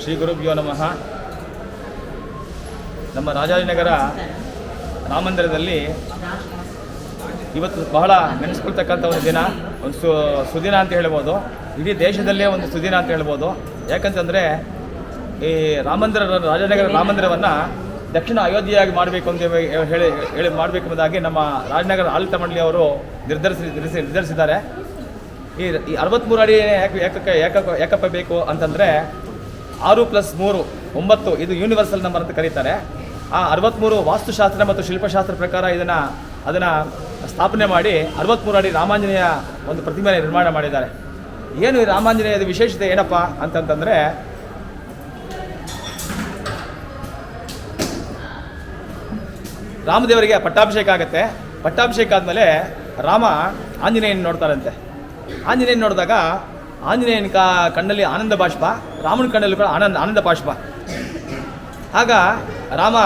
ಶ್ರೀ ಗುರುಭ್ಯೋ ನಮಃ. ನಮ್ಮ ರಾಜಾಜಿನಗರ ರಾಮಮಂದಿರದಲ್ಲಿ ಇವತ್ತು ಬಹಳ ನೆನೆಸ್ಕೊಳ್ತಕ್ಕಂಥ ಒಂದು ದಿನ, ಒಂದು ಸುದಿನ ಅಂತ ಹೇಳ್ಬೋದು. ಇಡೀ ದೇಶದಲ್ಲೇ ಒಂದು ಸುದಿನ ಅಂತ ಹೇಳ್ಬೋದು. ಯಾಕಂತಂದರೆ ಈ ರಾಜಾಜಿನಗರ ರಾಮಮಂದಿರವನ್ನು ದಕ್ಷಿಣ ಅಯೋಧ್ಯೆಯಾಗಿ ಮಾಡಬೇಕು ಅಂತ ಹೇಳಿ ಮಾಡಬೇಕೆಂಬುದಾಗಿ ನಮ್ಮ ರಾಜನಗರ ಆಡಳಿತ ಮಂಡಳಿಯವರು ನಿರ್ಧರಿಸಿದ್ದಾರೆ. ಈ 63 ಅಡಿ ಯಾಕಪ್ಪ ಬೇಕು ಅಂತಂದರೆ 6+3 9 ಇದು ಯೂನಿವರ್ಸಲ್ ನಂಬರ್ ಅಂತ ಕರೀತಾರೆ. ಆ 63 ವಾಸ್ತುಶಾಸ್ತ್ರ ಮತ್ತು ಶಿಲ್ಪಶಾಸ್ತ್ರ ಪ್ರಕಾರ ಅದನ್ನು ಸ್ಥಾಪನೆ ಮಾಡಿ 63 ಅಡಿ ರಾಮಾಂಜನೇಯ ಒಂದು ಪ್ರತಿಮೆ ನಿರ್ಮಾಣ ಮಾಡಿದ್ದಾರೆ. ಏನು ಈ ರಾಮಾಂಜನೇಯದ ವಿಶೇಷತೆ ಏನಪ್ಪ ಅಂತಂತಂದರೆ, ರಾಮದೇವರಿಗೆ ಪಟ್ಟಾಭಿಷೇಕ ಆಗುತ್ತೆ. ಪಟ್ಟಾಭಿಷೇಕ ಆದಮೇಲೆ ರಾಮ ಆಂಜನೇಯನ ನೋಡ್ತಾರಂತೆ. ಆಂಜನೇಯನ ನೋಡಿದಾಗ ಆಂಜನೇಯನ ಕಣ್ಣಲ್ಲಿ ಆನಂದ ಬಾಷ್ಪ, ರಾಮನ ಕಣ್ಣಲ್ಲಿ ಕೂಡ ಆನಂದ ಬಾಷ್ಪ. ಆಗ ರಾಮ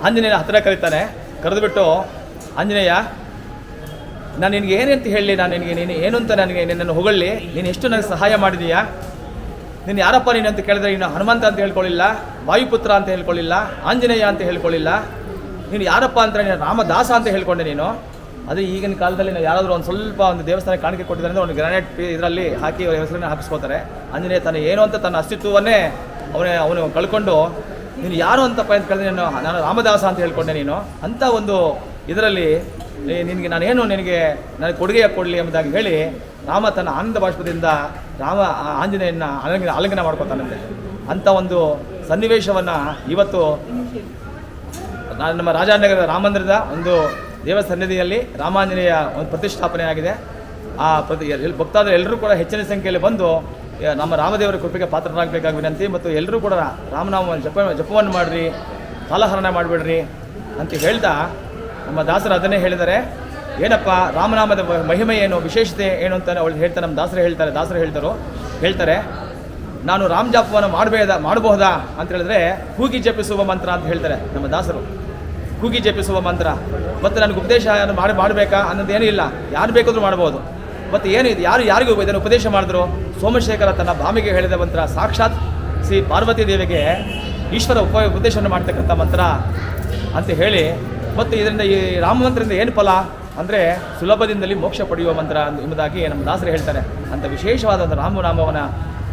ಆಂಜನೇಯನ ಹತ್ತಿರ ಕರೀತಾನೆ. ಕರೆದುಬಿಟ್ಟು, ಆಂಜನೇಯ, ನಾನು ನಿನಗೆ ಏನಂತ ಹೇಳಲಿ, ನೀನು ಏನು ಅಂತ ನಿನ್ನನ್ನು ಹೊಗಳಿ, ನೀನು ಎಷ್ಟು ನನಗೆ ಸಹಾಯ ಮಾಡಿದೀಯಾ, ನೀನು ಯಾರಪ್ಪ ನೀನು ಅಂತ ಕೇಳಿದ್ರೆ ನೀನು ಹನುಮಂತ ಅಂತ ಹೇಳ್ಕೊಳ್ಳಿಲ್ಲ, ವಾಯುಪುತ್ರ ಅಂತ ಹೇಳ್ಕೊಳ್ಳಿಲ್ಲ, ಆಂಜನೇಯ ಅಂತ ಹೇಳ್ಕೊಳ್ಳಿಲ್ಲ. ನೀನು ಯಾರಪ್ಪ ಅಂತ ನೀನು ರಾಮದಾಸ ಅಂತ ಹೇಳ್ಕೊಂಡೆ ನೀನು. ಅದು ಈಗಿನ ಕಾಲದಲ್ಲಿ ನಾವು ಯಾರಾದರೂ ಒಂದು ಸ್ವಲ್ಪ ಒಂದು ದೇವಸ್ಥಾನಕ್ಕೆ ಕಾಣಿಕೆ ಕೊಟ್ಟಿದ್ದಾರೆ ಅಂದರೆ ಒಂದು ಗ್ರಾನೈಟ್ ಇದರಲ್ಲಿ ಹಾಕಿ ಅವರ ಹೆಸರನ್ನು ಹಾಕಿಸ್ಕೋತಾರೆ. ಆಂಜನೇಯ ತನ್ನ ಏನು ಅಂತ ತನ್ನ ಅಸ್ತಿತ್ವವನ್ನೇ ಅವನು ಕಳ್ಕೊಂಡು, ನೀನು ಯಾರು ಅಂತಪ್ಪ ಅಂತ ಕೇಳಿದ್ರೆ ನಾನು ರಾಮದಾಸ ಅಂತ ಹೇಳ್ಕೊಂಡೆ ನೀನು ಅಂತ ಒಂದು ಇದರಲ್ಲಿ ನನಗೆ ಕೊಡುಗೆಯ ಕೊಡಲಿ ಎಂಬುದಾಗಿ ಹೇಳಿ ರಾಮ ತನ್ನ ಆನಂದ ಬಾಷ್ಪದಿಂದ ಆಂಜನೇಯನ ಆಲಿಂಗನ ಮಾಡ್ಕೊತಾನಂತೆ. ಅಂಥ ಒಂದು ಸನ್ನಿವೇಶವನ್ನು ಇವತ್ತು ನಮ್ಮ ರಾಜಾಜಿನಗರ ರಾಮಮಂದಿರದ ಒಂದು ದೇವಸನ್ನಿಧಿಯಲ್ಲಿ ರಾಮಾಂಜನೇಯ ಒಂದು ಪ್ರತಿಷ್ಠಾಪನೆ ಆಗಿದೆ. ಆ ಭಕ್ತಾದರು ಎಲ್ಲರೂ ಕೂಡ ಹೆಚ್ಚಿನ ಸಂಖ್ಯೆಯಲ್ಲಿ ಬಂದು ನಮ್ಮ ರಾಮದೇವರ ಕೃಪೆಗೆ ಪಾತ್ರರಾಗಬೇಕಾಗಿ ವಿನಂತಿ. ಮತ್ತು ಎಲ್ಲರೂ ಕೂಡ ರಾಮನಾಮ ಜಪವನ್ನು ಮಾಡಿರಿ, ಕಾಲಹರಣ ಮಾಡಿಬಿಡ್ರಿ ಅಂತ ಹೇಳ್ತಾ ನಮ್ಮ ದಾಸರು ಅದನ್ನೇ ಹೇಳಿದ್ದಾರೆ. ಏನಪ್ಪ ರಾಮನಾಮದ ಮಹಿಮೆ ಏನು, ವಿಶೇಷತೆ ಏನು ಅಂತ ಅವಳು ಹೇಳ್ತಾರೆ. ನಮ್ಮ ದಾಸರು ಹೇಳ್ತಾರೆ, ನಾನು ರಾಮ ಜಪವನ್ನು ಮಾಡಬಹುದಾ ಅಂತ ಹೇಳಿದ್ರೆ ಕೂಗಿ ಜಪಿಸುವ ಮಂತ್ರ ಅಂತ ಹೇಳ್ತಾರೆ ನಮ್ಮ ದಾಸರು. ಕೂಗಿ ಜಪಿಸುವ ಮಂತ್ರ. ಮತ್ತು ನನಗೆ ಉಪದೇಶ ಮಾಡಬೇಕಾ ಅನ್ನೋದು ಏನೂ ಇಲ್ಲ, ಯಾರು ಬೇಕಾದರೂ ಮಾಡ್ಬೋದು. ಮತ್ತು ಏನಿದೆ, ಯಾರಿಗೂ ಇದನ್ನು ಉಪದೇಶ ಮಾಡಿದ್ರು? ಸೋಮಶೇಖರ ತನ್ನ ಭಾಮಿಗೆ ಹೇಳಿದ ಮಂತ್ರ, ಸಾಕ್ಷಾತ್ ಶ್ರೀ ಪಾರ್ವತಿ ದೇವಿಗೆ ಈಶ್ವರ ಉಪದೇಶವನ್ನು ಮಾಡ್ತಕ್ಕಂಥ ಮಂತ್ರ ಅಂತ ಹೇಳಿ. ಮತ್ತು ಇದರಿಂದ ಈ ರಾಮ ಮಂತ್ರದಿಂದ ಏನು ಫಲ ಅಂದರೆ ಸುಲಭದಿಂದಲೇ ಮೋಕ್ಷ ಪಡೆಯುವ ಮಂತ್ರ ಎಂಬುದಾಗಿ ನಮ್ಮ ದಾಸರು ಹೇಳ್ತಾರೆ. ಅಂಥ ವಿಶೇಷವಾದ ಒಂದು ರಾಮನಾಮವನ್ನು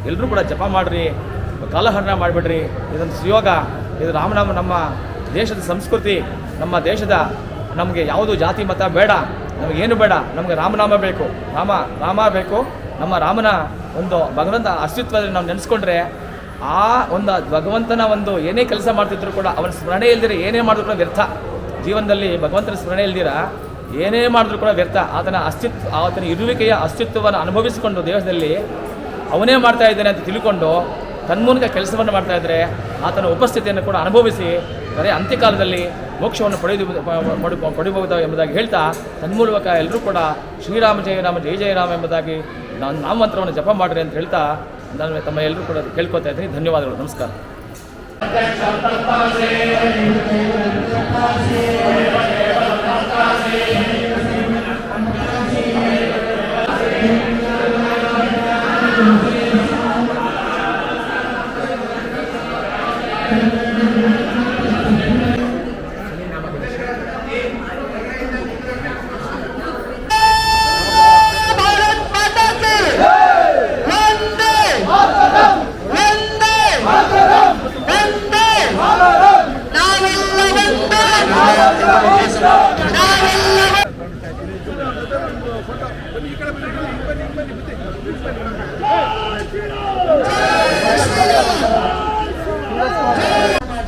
ಎಲ್ಲರೂ ಕೂಡ ಜಪ ಮಾಡಿರಿ, ಕಾಲಹರಣ ಮಾಡಿಬಿಡ್ರಿ. ಇದೊಂದು ಸುಯೋಗ. ಇದು ರಾಮನಾಮ ನಮ್ಮ ದೇಶದ ಸಂಸ್ಕೃತಿ, ನಮ್ಮ ದೇಶದ ನಮಗೆ ಯಾವುದು ಜಾತಿ ಮತ ಬೇಡ, ನಮಗೇನು ಬೇಡ, ನಮಗೆ ರಾಮನಾಮ ಬೇಕು, ರಾಮ ಬೇಕು. ನಮ್ಮ ರಾಮನ ಒಂದು ಭಗವಂತ ಅಸ್ತಿತ್ವದಲ್ಲಿ ನಾವು ನೆನೆಸ್ಕೊಂಡ್ರೆ ಆ ಒಂದು ಭಗವಂತನ ಒಂದು ಏನೇ ಕೆಲಸ ಮಾಡ್ತಿದ್ರು ಕೂಡ ಅವನ ಸ್ಮರಣೆ ಇಲ್ದಿರ ಏನೇ ಮಾಡಿದ್ರು ಕೂಡ ವ್ಯರ್ಥ. ಜೀವನದಲ್ಲಿ ಭಗವಂತನ ಸ್ಮರಣೆ ಇಲ್ದಿರ ಏನೇ ಮಾಡಿದ್ರು ಕೂಡ ವ್ಯರ್ಥ. ಆತನ ಇರುವಿಕೆಯ ಅಸ್ತಿತ್ವವನ್ನು ಅನುಭವಿಸಿಕೊಂಡು ದೇಶದಲ್ಲಿ ಅವನೇ ಮಾಡ್ತಾ ಇದ್ದಾನೆ ಅಂತ ತಿಳ್ಕೊಂಡು ತನ್ಮೂಲಕ ಕೆಲಸವನ್ನು ಮಾಡ್ತಾ ಇದ್ದರೆ ಆತನ ಉಪಸ್ಥಿತಿಯನ್ನು ಕೂಡ ಅನುಭವಿಸಿ ಬರೀ ಅಂತ್ಯಕಾಲದಲ್ಲಿ ಮೋಕ್ಷವನ್ನು ಪಡೆಯಬಹುದು ಎಂಬುದಾಗಿ ಹೇಳ್ತಾ ತನ್ಮೂಲಕ ಎಲ್ಲರೂ ಕೂಡ ಶ್ರೀರಾಮ ಜಯ ರಾಮ ಜಯ ಜಯ ರಾಮ ಎಂಬುದಾಗಿ ನಾಮಮಂತ್ರವನ್ನು ಜಪ ಮಾಡಿರಿ ಅಂತ ಹೇಳ್ತಾ ನಾನು ತಮ್ಮ ಎಲ್ಲರೂ ಕೂಡ ಕೇಳ್ಕೊತಾ ಇದ್ದೀನಿ. ಧನ್ಯವಾದಗಳು. ನಮಸ್ಕಾರ.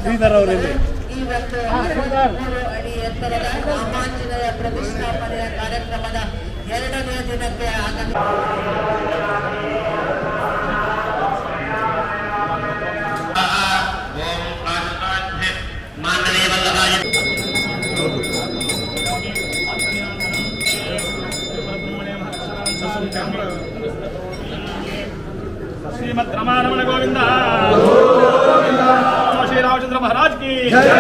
ಈ ಒಂದು 63 ಅಡಿ ಎತ್ತರದ ರಾಮಾಂಜನೇಯ ಪ್ರತಿಷ್ಠಾಪನೆಯ ಕಾರ್ಯಕ್ರಮದ 2ನೇ ದಿನಕ್ಕೆ ಶ್ರೀಮದ್ ರಮಾರಮಣ ಗೋವಿಂದ श्री रामचंद्र महाराज की जय।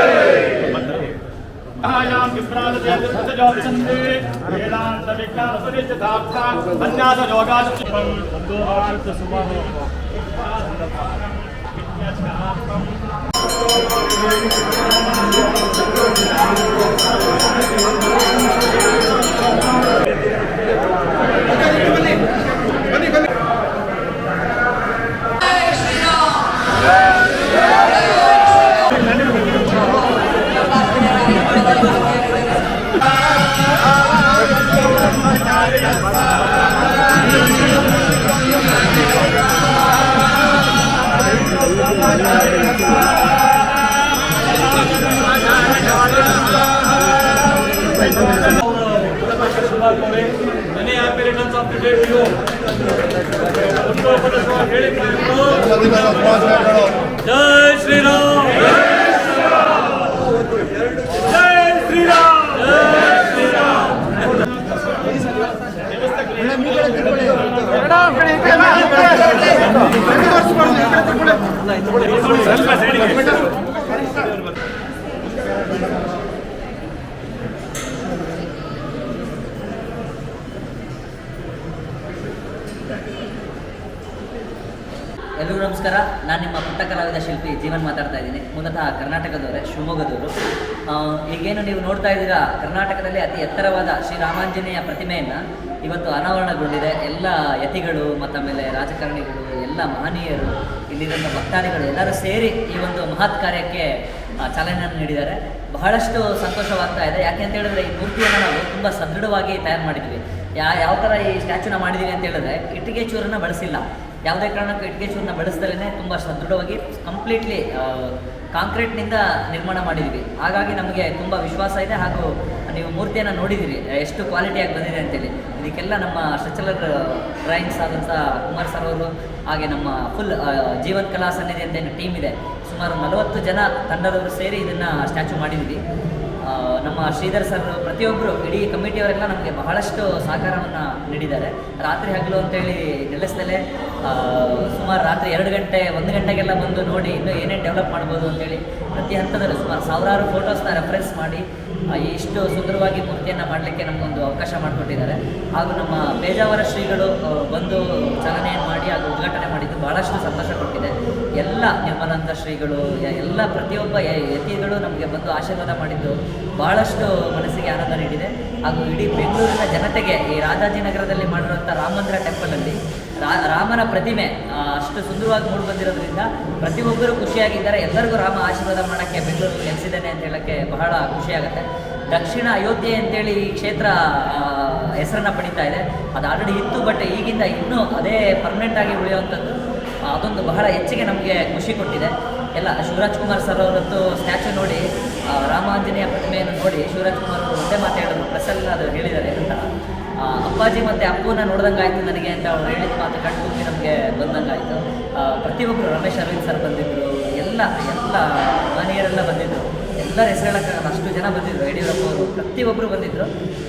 Many happy returns of the day to you. Jai Shri Ram. Jai Shri Ram. Jai Shri Ram. ಎಲ್ಲರಿಗೂ ನಮಸ್ಕಾರ. ನಾನು ನಿಮ್ಮ ಪುಟ್ಟ ಕಲಾವಿದ ಶಿಲ್ಪಿ ಜೀವನ್ ಮಾತಾಡ್ತಾ ಇದ್ದೀನಿ. ಮೂಲತಃ ಕರ್ನಾಟಕದವರೇ, ಶಿವಮೊಗ್ಗದವರು. ಈಗೇನು ನೀವು ನೋಡ್ತಾ ಇದ್ದೀರಾ, ಕರ್ನಾಟಕದಲ್ಲಿ ಅತಿ ಎತ್ತರವಾದ ಶ್ರೀರಾಮಾಂಜನೇಯ ಪ್ರತಿಮೆಯನ್ನು ಇವತ್ತು ಅನಾವರಣಗೊಂಡಿದೆ. ಎಲ್ಲ ಯತಿಗಳು ಮತ್ತು ಆಮೇಲೆ ರಾಜಕಾರಣಿಗಳು, ಎಲ್ಲ ಮಹನೀಯರು, ಇಲ್ಲಿರುವಂಥ ಭಕ್ತಾದಿಗಳು ಎಲ್ಲರೂ ಸೇರಿ ಈ ಒಂದು ಮಹತ್ ಕಾರ್ಯಕ್ಕೆ ಚಾಲನೆಯನ್ನು ನೀಡಿದ್ದಾರೆ. ಬಹಳಷ್ಟು ಸಂತೋಷವಾಗ್ತಾ ಇದೆ. ಯಾಕೆ ಅಂತ ಹೇಳಿದ್ರೆ ಈ ಮೂರ್ತಿಯನ್ನು ನಾವು ತುಂಬ ಸದೃಢವಾಗಿ ತಯಾರು ಮಾಡಿದ್ವಿ. ಯಾವ ಥರ ಈ ಸ್ಟ್ಯಾಚ್ಯೂನ ಮಾಡಿದ್ದೀವಿ ಅಂತ ಹೇಳಿದ್ರೆ ಇಟ್ಟಿಗೆ ಚೂರನ್ನು ಬಳಸಿಲ್ಲ. ಯಾವುದೇ ಕಾರಣಕ್ಕೂ ಇಟ್ಟಿಗೆ ಚೂರನ್ನ ಬಳಸ್ದಲೇ ತುಂಬ ಸದೃಢವಾಗಿ ಕಂಪ್ಲೀಟ್ಲಿ ಕಾಂಕ್ರೀಟ್ನಿಂದ ನಿರ್ಮಾಣ ಮಾಡಿದ್ವಿ. ಹಾಗಾಗಿ ನಮಗೆ ತುಂಬ ವಿಶ್ವಾಸ ಇದೆ. ಹಾಗೂ ನೀವು ಮೂರ್ತಿಯನ್ನು ನೋಡಿದ್ದೀರಿ ಎಷ್ಟು ಕ್ವಾಲಿಟಿಯಾಗಿ ಬಂದಿದೆ ಅಂತೇಳಿ. ಇದಕ್ಕೆಲ್ಲ ನಮ್ಮ ಸ್ಟ್ರಕ್ಚರಲ್ ಡ್ರಾಯಿಂಗ್ಸ್ ಆದಂಥ ಕುಮಾರ್ ಸರ್ ಅವರು, ಹಾಗೆ ನಮ್ಮ ಫುಲ್ ಜೀವನ್ ಕಲಾ ಸನ್ನಿಧಿ ಅಂತ ಏನು ಟೀಮ್ ಇದೆ, ಸುಮಾರು 40 ಜನ ತಂಡದವರು ಸೇರಿ ಇದನ್ನು ಸ್ಟ್ಯಾಚು ಮಾಡಿದ್ವಿ. ನಮ್ಮ ಶ್ರೀಧರ್ ಸರ್, ಪ್ರತಿಯೊಬ್ಬರು, ಇಡೀ ಕಮಿಟಿಯವರೆಲ್ಲ ನಮಗೆ ಬಹಳಷ್ಟು ಸಹಕಾರವನ್ನು ನೀಡಿದ್ದಾರೆ. ರಾತ್ರಿ ಹಗಲು ಅಂತೇಳಿ ನಿಲ್ಲಿಸ್ದಲೇ ಸುಮಾರು ರಾತ್ರಿ 2 ಗಂಟೆ 1 ಗಂಟೆಗೆಲ್ಲ ಬಂದು ನೋಡಿ ಇನ್ನೂ ಏನೇನು ಡೆವಲಪ್ ಮಾಡ್ಬೋದು ಅಂತೇಳಿ ಪ್ರತಿ ಹಂತದಲ್ಲೂ ಸುಮಾರು 1000 ಫೋಟೋಸ್ನ ರೆಫರೆನ್ಸ್ ಮಾಡಿ ಇಷ್ಟು ಸುಂದರವಾಗಿ ಮೂರ್ತಿಯನ್ನು ಮಾಡಲಿಕ್ಕೆ ನಮಗೊಂದು ಅವಕಾಶ ಮಾಡಿಕೊಟ್ಟಿದ್ದಾರೆ. ಹಾಗೂ ನಮ್ಮ ಪೇಜಾವರ ಶ್ರೀಗಳು ಬಂದು ಚಾಲನೆಯನ್ನು ಮಾಡಿ ಹಾಗೂ ಉದ್ಘಾಟನೆ ಮಾಡಿದ್ದು ಭಾಳಷ್ಟು ಸಂತೋಷ ಕೊಟ್ಟಿದೆ. ಎಲ್ಲ ನಿರ್ಮಲಾನಂದ ಶ್ರೀಗಳು, ಎಲ್ಲ ಪ್ರತಿಯೊಬ್ಬ ಯತಿಗಳು ನಮಗೆ ಬಂದು ಆಶೀರ್ವಾದ ಮಾಡಿದ್ದು ಭಾಳಷ್ಟು ಮನಸ್ಸಿಗೆ ಆನಂದ ನೀಡಿದೆ. ಹಾಗೂ ಇಡೀ ಬೆಂಗಳೂರಿನ ಜನತೆಗೆ ಈ ರಾಜಾಜಿನಗರದಲ್ಲಿ ಮಾಡಿರುವಂಥ ರಾಮ ಮಂದಿರ ಟೆಂಪಲಲ್ಲಿ ರಾಮನ ಪ್ರತಿಮೆ ಅಷ್ಟು ಸುಂದರವಾಗಿ ಮೂಡಿ ಬಂದಿರೋದ್ರಿಂದ ಪ್ರತಿಯೊಬ್ಬರು ಖುಷಿಯಾಗಿದ್ದಾರೆ. ಎಲ್ಲರಿಗೂ ರಾಮ ಆಶೀರ್ವಾದ ಮಾಡೋಕ್ಕೆ ಬೆಂಗಳೂರು ನೆಲೆಸಿದ್ದೇನೆ ಅಂತ ಹೇಳೋಕ್ಕೆ ಬಹಳ ಖುಷಿಯಾಗುತ್ತೆ. ದಕ್ಷಿಣ ಅಯೋಧ್ಯೆ ಅಂತೇಳಿ ಈ ಕ್ಷೇತ್ರ ಹೆಸರನ್ನು ಪಡೀತಾ ಇದೆ. ಅದು ಆಲ್ರೆಡಿ ಇತ್ತು, ಬಟ್ ಈಗಿಂದ ಇನ್ನೂ ಅದೇ ಪರ್ಮನೆಂಟಾಗಿ ಉಳಿಯುವಂಥದ್ದು ಅದೊಂದು ಬಹಳ ಹೆಚ್ಚಿಗೆ ನಮಗೆ ಖುಷಿ ಕೊಟ್ಟಿದೆ. ಎಲ್ಲ ಶಿವರಾಜ್ ಕುಮಾರ್ ಸರ್ ಅವರದ್ದು ಸ್ಟ್ಯಾಚು ನೋಡಿ, ರಾಮಾಂಜನೇಯ ಪ್ರತಿಮೆಯನ್ನು ನೋಡಿ ಶಿವರಾಜ್ ಕುಮಾರ್ ಅವರು ಒಂದೇ ಮಾತು ಹೇಳಿದ್ರು, ಪ್ರೆಸ್ಸೆಲ್ಲ ಅದು ಹೇಳಿದ್ದಾರೆ ಅಂತ. ಅಪ್ಪಾಜಿ ಮತ್ತು ಅಪ್ಪನ ನೋಡ್ದಂಗಾಯ್ತು ನನಗೆ ಅಂತ ಅವ್ರು ಹೇಳಿದ ಮಾತು ಕಣ್ತುಂಬಿ ನಮಗೆ ಬಂದಂಗಾಯಿತು. ಪ್ರತಿಯೊಬ್ಬರು ರಮೇಶ್ ಅರವಿಂದ್ ಸರ್ ಬಂದಿದ್ದರು, ಎಲ್ಲ ಮಹನೀಯರೆಲ್ಲ ಬಂದಿದ್ದರು. ಎಲ್ಲರ ಹೆಸರುಗಳಕ್ಕಾಗಲ್ಲ ಅಷ್ಟು ಜನ ಬಂದಿದ್ದರು. ಯಡಿಯೂರಪ್ಪ ಅವರು ಪ್ರತಿಯೊಬ್ಬರು ಬಂದಿದ್ದರು.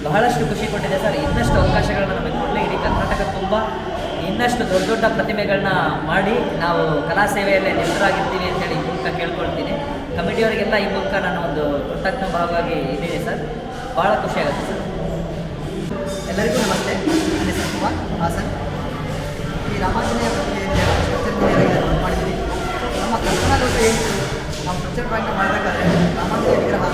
ಬಹಳಷ್ಟು ಖುಷಿ ಕೊಟ್ಟಿದೆ ಸರ್. ಇನ್ನಷ್ಟು ಅವಕಾಶಗಳನ್ನ ನಮಗೆ ಕೊಡಲಿ. ಇಡೀ ಕರ್ನಾಟಕ ತುಂಬ ಇನ್ನಷ್ಟು ದೊಡ್ಡ ದೊಡ್ಡ ಪ್ರತಿಮೆಗಳನ್ನ ಮಾಡಿ ನಾವು ಕಲಾ ಸೇವೆಯಲ್ಲೇ ನಿರತರಾಗಿರ್ತೀವಿ ಅಂತೇಳಿ ಈ ಮೂಲಕ ಕೇಳ್ಕೊಳ್ತೀನಿ. ಕಮಿಟಿಯವರಿಗೆಲ್ಲ ಈ ಮೂಲಕ ನಾನು ಒಂದು ಕೃತಜ್ಞ ಭಾವವಾಗಿ ಇದ್ದೀನಿ ಸರ್. ಭಾಳ ಖುಷಿಯಾಗುತ್ತೆ ಸರ್. ಎಲ್ಲರಿಗೂ ನಮಸ್ತೆ. ನನ್ನ ಹೆಸರು ಕುಮಾರ್ ಹಾಸನ್. ಈ ರಾಮಾಂಜನೇಯ ಪ್ರತಿಮೆಯಲ್ಲಿ ಸ್ಟ್ರಕ್ಚರ್ ಮಾಡಿದ್ವಿ. ನಮ್ಮ ಕಲ್ಪನಾಲೋಕ ಏನಿತ್ತು, ನಾವು ಸ್ಟ್ರಕ್ಚರ್ ಡ್ರಾಯಿಂಗ್ ಮಾಡಬೇಕಾದ್ರೆ ರಾಮಾಂಜನೇಯ ವಿಗ್ರಹ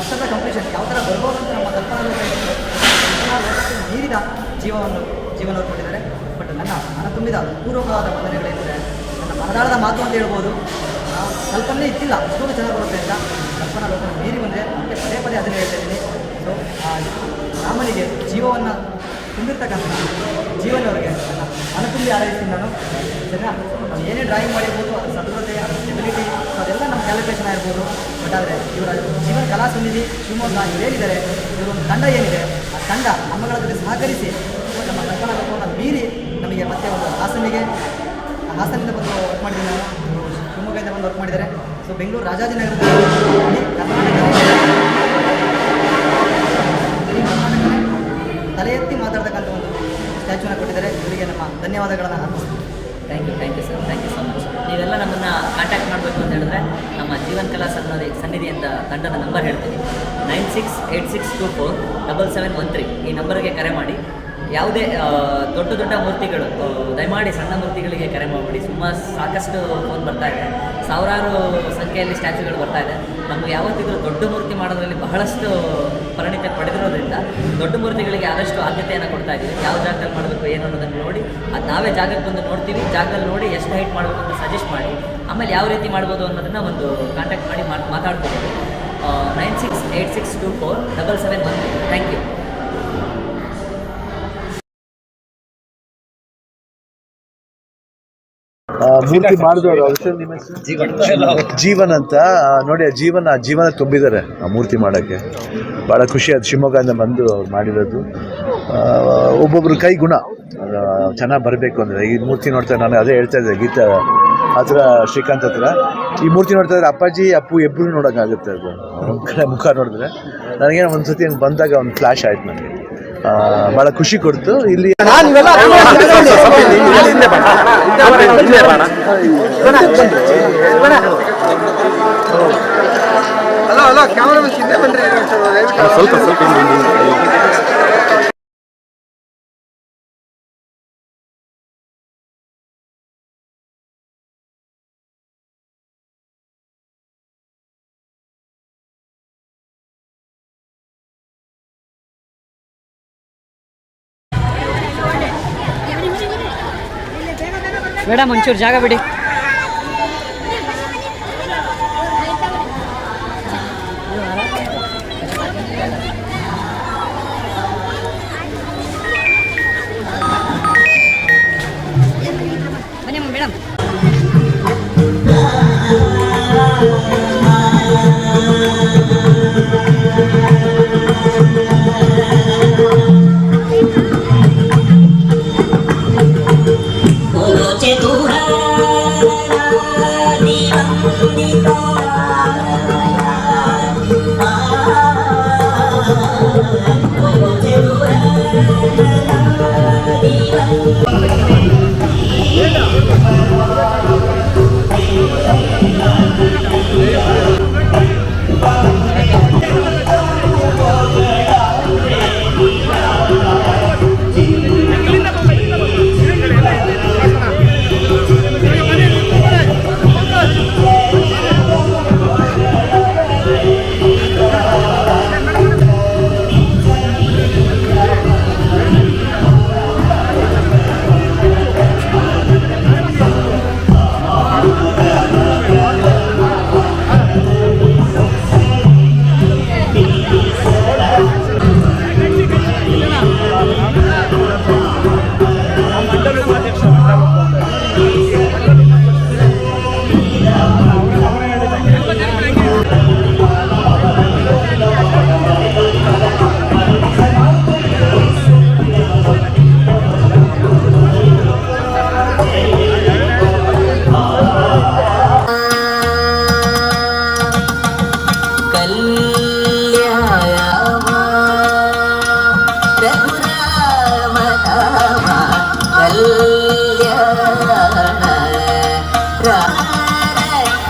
ಅಷ್ಟದ ಕಂಪ್ಲೀಷನ್ ಯಾವ ಥರ ಬರ್ಬೋದು ಅಂತ ನಮ್ಮ ಕಲ್ಪನಾಲೋಕ ಏನಿತ್ತು, ಕಲ್ಪನಾಲೋಕಕ್ಕೆ ಮೀರಿದ ಜೀವನ ಕೊಟ್ಟಿದ್ದಾರೆ. ಬಟ್ ನನ್ನ ಮನ ತುಂಬಿದ ಪೂರ್ವಕವಾದ ವಂದನೆಗಳೇನಿದೆ, ನನ್ನ ಮನದಾಳದ ಮಾತು ಅಂತ ಹೇಳ್ಬೋದು. ಕಲ್ಪನೆ ಇತ್ತಿಲ್ಲ ಅಷ್ಟೊಂದು ಚೆನ್ನಾಗಿ ಬರುತ್ತೆ ಅಂತ ಕಲ್ಪನಾಲೋಕ ಮೀರಿ ಬಂದರೆ ಮತ್ತೆ ಪದೇ ಪದೇ ಅದನ್ನು ಹೇಳ್ತಾ ಇದ್ದೀನಿ. ಸೊ ರಾಮನಿಗೆ ಜೀವವನ್ನು ತುಂಬಿರ್ತಕ್ಕಂಥ ಜೀವನವರಿಗೆ ನನ್ನ ಮನ ತುಂಬಿ ಆರೈಸ್ತೀನಿ ನಾನು. ಸರಿನಾ? ನಾವು ಏನೇ ಡ್ರಾಯಿಂಗ್ ಮಾಡಿರ್ಬೋದು, ಅದರ ಸದೃಢತೆ, ಅದರ ಸ್ಟೆಬಿಲಿಟಿ, ಅದೆಲ್ಲ ನಮ್ಮ ಕ್ಯಾಲ್ಕುಲೇಷನ್ ಆಗಿರ್ಬೋದು. ಬಟ್ ಆದರೆ ಇವರ ಜೀವನ ಕಲಾ ಸನ್ನಿಧಿ ಶಿವಮೊಗ್ಗ ಇವರೇನಿದ್ದಾರೆ, ಇವರೊಂದು ತಂಡ ಏನಿದೆ, ಆ ತಂಡ ನಮ್ಮಗಳ ಜೊತೆ ಸಹಕರಿಸಿ ನಮ್ಮ ಕಲ್ಪನಾಲೋಕವನ್ನು ಮೀರಿ ನಮಗೆ ಮತ್ತೆ ಒಂದು ಹಾಸನಿಂದ ಬಂದು ವರ್ಕ್ ಮಾಡಿದ್ದೀನಿ ನಾನು. ಶಿವಮೊಗ್ಗದಿಂದ ಬಂದು ವರ್ಕ್ ಮಾಡಿದ್ದಾರೆ. ಸೊ ಬೆಂಗಳೂರು ರಾಜಾಜಿನಗರದಲ್ಲಿ ತಲೆ ಎತ್ತಿ ಮಾತಾಡ್ತಕ್ಕಂಥ ಒಂದು ಸ್ಟ್ಯಾಚ್ಯೂನ ಕೊಟ್ಟಿದ್ದಾರೆ. ಇವರಿಗೆ ನಮ್ಮ ಧನ್ಯವಾದಗಳನ್ನು ಅರ್ಪಿಸ್ತೀನಿ. Thank you sir. Thank you so much. ನೀವೆಲ್ಲ ನಮ್ಮನ್ನು ಕಾಂಟ್ಯಾಕ್ಟ್ ಮಾಡಬೇಕು ಅಂತ ಹೇಳಿದ್ರೆ ನಮ್ಮ ಜೀವನ್ ಕಲಾ ಸನ್ನಿಧಿ ಅಂತ ತಂಡದ ನಂಬರ್ ಹೇಳ್ತೀನಿ. 9686247713 ಈ ನಂಬರ್ಗೆ ಕರೆ ಮಾಡಿ. ಯಾವುದೇ ದೊಡ್ಡ ದೊಡ್ಡ ಮೂರ್ತಿಗಳು ದಯಮಾಡಿ ಸಣ್ಣ ಮೂರ್ತಿಗಳಿಗೆ ಕರೆ ಮಾಡಬೇಡಿ. ಸಾಕಷ್ಟು ಫೋನ್ ಬರ್ತಾ ಇದೆ, ಸಾವಿರಾರು ಸಂಖ್ಯೆಯಲ್ಲಿ ಸ್ಟ್ಯಾಚ್ಯೂಗಳು ಬರ್ತಾ ಇದೆ. ನಮಗೆ ಯಾವತ್ತಿದ್ರೂ ದೊಡ್ಡ ಮೂರ್ತಿ ಮಾಡೋದ್ರಲ್ಲಿ ಬಹಳಷ್ಟು ಪರಿಣಿತಿ ಪಡೆದಿರೋದ್ರಿಂದ ದೊಡ್ಡ ಮೂರ್ತಿಗಳಿಗೆ ಆದಷ್ಟು ಆದ್ಯತೆಯನ್ನು ಕೊಡ್ತಾ ಇದ್ದೀವಿ. ಯಾವ ಜಾಗದಲ್ಲಿ ಮಾಡಬೇಕು ಏನು ಅನ್ನೋದನ್ನು ನೋಡಿ ಅದು ನಾವೇ ಜಾಗಕ್ಕೆ ಬಂದು ನೋಡ್ತೀವಿ. ಜಾಗದಲ್ಲಿ ನೋಡಿ ಎಷ್ಟು ಹೈಟ್ ಮಾಡಬೇಕು ಅಂತ ಸಜೆಸ್ಟ್ ಮಾಡಿ ಆಮೇಲೆ ಯಾವ ರೀತಿ ಮಾಡ್ಬೋದು ಅನ್ನೋದನ್ನು ಒಂದು ಕಾಂಟ್ಯಾಕ್ಟ್ ಮಾಡಿ ಮಾತಾಡ್ಕೋಬೋದು. 9686247713. Thank you. ಮೂರ್ತಿ ಮಾಡಿದವರು ಜೀವನ್ ಅಂತ ನೋಡಿ. ಜೀವನ ತುಂಬಿದ್ದಾರೆ ಆ ಮೂರ್ತಿ ಮಾಡೋಕ್ಕೆ. ಭಾಳ ಖುಷಿ ಅದು ಶಿವಮೊಗ್ಗದಿಂದ ಬಂದು ಅವ್ರು ಮಾಡಿರೋದು. ಒಬ್ಬೊಬ್ರು ಕೈ ಗುಣ ಚೆನ್ನಾಗಿ ಬರಬೇಕು ಅಂದರೆ ಈ ಮೂರ್ತಿ ನೋಡ್ತಾರೆ. ನಾನು ಅದೇ ಹೇಳ್ತಾ ಇದ್ದೆ ಗೀತಾ ಹತ್ರ, ಶ್ರೀಕಾಂತ್ ಹತ್ರ. ಈ ಮೂರ್ತಿ ನೋಡ್ತಾ ಇದ್ರೆ ಅಪ್ಪಾಜಿ ಅಪ್ಪು ಇಬ್ಬರು ನೋಡೋಕ್ಕಾಗುತ್ತೆ. ಅದು ಒಂದು ಕಡೆ ಮುಖ ನೋಡಿದ್ರೆ ನನಗೇನೋ ಒಂದು ಸತಿ ಹಂಗೆ ಬಂದಾಗ ಒಂದು ಫ್ಲ್ಯಾಶ್ ಆಯ್ತು ನನಗೆ. ಭಾಳ ಖುಷಿ ಕೊಡ್ತು. ಇಲ್ಲಿ ಮೇಡಮ್ ಒಂಚೂರು ಜಾಗ ಬಿಡಿ. ಬನ್ನಿ ಮೇಡಮ್.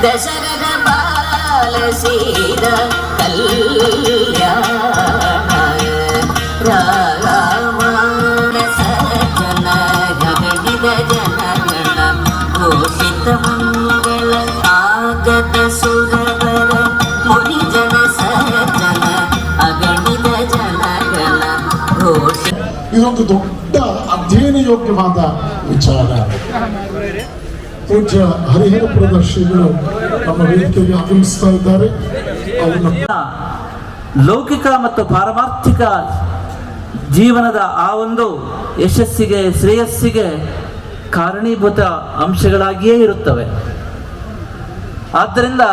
ದಶರಥ ಬಾಲಸೀರ ಕಲ್ಯಾಣ ರಾಮಾನ ಸಜ್ಜನ ಗಗನಿದ ಜನಗಣ ಘೋಷಿತ ಮಂಗಳ ಆಗತ ಸುರವರ ಮುನಿ ಜನ ಸಜ್ಜನ ಅಗಣಿತ ಜನಗಣ ಘೋಷಿತ. ಇದೊಂದು ದೊಡ್ಡ ಅಧ್ಯಯನ ಯೋಗ್ಯವಾದ ವಿಚಾರ. ಪೂಜ್ಯ ಹರಿಹರಪುರದ ಶ್ರೀಗಳು ನಮ್ಮ ವೇದಿಕೆಗೆ ಆಗಮಿಸ್ತಾ ಇದ್ದಾರೆ. ಲೌಕಿಕ ಮತ್ತು ಪಾರಮಾರ್ಥಿಕ ಜೀವನದ ಆ ಒಂದು ಯಶಸ್ಸಿಗೆ ಶ್ರೇಯಸ್ಸಿಗೆ ಕಾರಣೀಭೂತ ಅಂಶಗಳಾಗಿಯೇ ಇರುತ್ತವೆ. ಆದ್ದರಿಂದ